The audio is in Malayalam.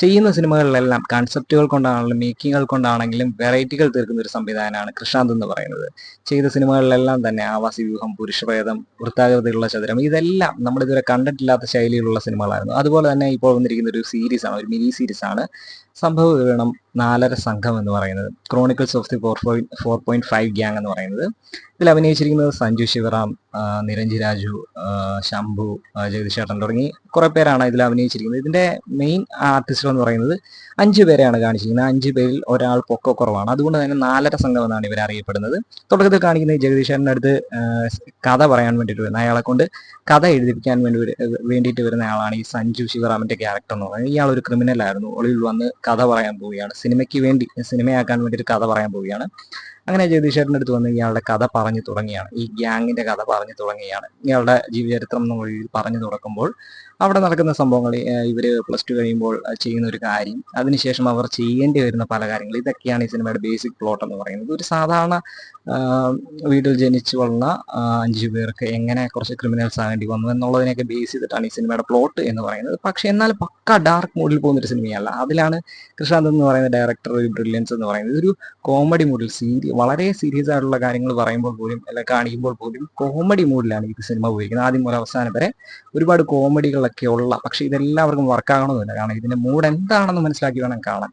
ചെയ്യുന്ന സിനിമകളിലെല്ലാം കൺസെപ്റ്റുകൾ കൊണ്ടാണെങ്കിലും മേക്കിങ്ങുകൾ കൊണ്ടാണെങ്കിലും വെറൈറ്റികൾ തീർക്കുന്ന ഒരു സംവിധാനമാണ് കൃഷാന്ത് എന്ന് പറയുന്നത്. ചെയ്ത സിനിമകളിലെല്ലാം തന്നെ ആവാസി വ്യൂഹം, പുരുഷപ്രേതം, വൃത്താകൃതിയിലുള്ള ചതുരം ഇതെല്ലാം നമ്മളിതുവരെ കണ്ടിട്ടില്ലാത്ത ശൈലിയിലുള്ള സിനിമകളായിരുന്നു. അതുപോലെ തന്നെ ഇപ്പോൾ വന്നിരിക്കുന്ന ഒരു സീരീസാണ്, ഒരു മിനി സീരീസാണ് സംഭവ വിവരണം 4.5 സംഘം എന്ന് പറയുന്നത്. ക്രോണിക്കിൾസ് ഓഫ് ദി 4.5 ഗ്യാങ് എന്ന് പറയുന്നത്. ഇതിൽ അഭിനയിച്ചിരിക്കുന്നത് സഞ്ജു ശിവറാം, നിരഞ്ജി രാജു, ശംഭു, ജഗദീഷ് ചേട്ടൻ തുടങ്ങി കുറെ പേരാണ് ഇതിൽ അഭിനയിച്ചിരിക്കുന്നത്. ഇതിന്റെ മെയിൻ ആർട്ടിസ്റ്റുകൾ എന്ന് പറയുന്നത് 5 പേരെയാണ് കാണിച്ചിരിക്കുന്നത്. 5 പേരിൽ ഒരാൾ പൊക്കക്കുറവാണ്. അതുകൊണ്ട് തന്നെ 4.5 സംഘം എന്നാണ് ഇവർ അറിയപ്പെടുന്നത്. തുടക്കത്തിൽ കാണിക്കുന്ന ജഗദീഷ് ചേട്ടൻ്റെ അടുത്ത് കഥ പറയാൻ വേണ്ടിയിട്ട് വരുന്ന അയാളെ കൊണ്ട് കഥ എഴുതിപ്പിക്കാൻ വേണ്ടിയിട്ട് വരുന്ന ആളാണ് ഈ സഞ്ജു ശിവറാമിന്റെ ക്യാരക്ടർ എന്ന് പറയുന്നത്. ഇയാൾ ഒരു ക്രിമിനൽ ആയിരുന്നു. ഒളിവിൽ വന്ന് കഥ പറയാൻ പോവുകയാണ്. സിനിമയ്ക്ക് വേണ്ടി, സിനിമയാക്കാൻ വേണ്ടിയിട്ട് കഥ പറയാൻ പോവുകയാണ്. അങ്ങനെ ജഗദീഷ് ചേട്ടൻ്റെ അടുത്ത് വന്ന് ഇയാളുടെ കഥ പറഞ്ഞു തുടങ്ങിയാണ്. ഈ ഗ്യാങ്ങിന്റെ കഥ പറഞ്ഞു തുടങ്ങുകയാണ്. ഇയാളുടെ ജീവചരിത്രം എന്ന വഴിയിൽ പറഞ്ഞു തുടക്കുമ്പോൾ അവിടെ നടക്കുന്ന സംഭവങ്ങൾ, ഇവർ +2 കഴിയുമ്പോൾ ചെയ്യുന്ന ഒരു കാര്യം, അതിനുശേഷം അവർ ചെയ്യേണ്ടി വരുന്ന പല കാര്യങ്ങൾ, ഇതൊക്കെയാണ് ഈ സിനിമയുടെ ബേസിക് പ്ലോട്ട് എന്ന് പറയുന്നത്. ഒരു സാധാരണ വീട്ടിൽ ജനിച്ചു വളർന്ന 5 പേർക്ക് എങ്ങനെ കുറച്ച് ക്രിമിനൽസ് ആകേണ്ടി വന്നു എന്നുള്ളതിനെയൊക്കെ ബേസ് ചെയ്തിട്ടാണ് ഈ സിനിമയുടെ പ്ലോട്ട് എന്ന് പറയുന്നത്. പക്ഷെ എന്നാൽ പക്ക ഡാർക്ക് മൂഡിൽ പോകുന്നൊരു സിനിമയല്ല. അതിലാണ് കൃഷാന്ത് എന്ന് പറയുന്ന ഡയറക്ടർ ഒരു ബ്രില്യൻസ് എന്ന് പറയുന്നത്. ഒരു കോമഡി മൂഡിൽ വളരെ സീരിയസ് ആയിട്ടുള്ള കാര്യങ്ങൾ പറയുമ്പോൾ പോലും അല്ല കാണിക്കുമ്പോൾ പോലും കോമഡി മൂഡിലാണ് ഈ സിനിമ ഉപയോഗിക്കുന്നത്. ആദ്യം മുതൽ അവസാനം വരെ ഒരുപാട് കോമഡികളൊക്കെ ഉള്ള, പക്ഷെ ഇതെല്ലാവർക്കും വർക്കാകണമെന്നില്ല. കാരണം ഇതിന്റെ മൂഡ് എന്താണെന്ന് മനസ്സിലാക്കി വേണം കാണാൻ.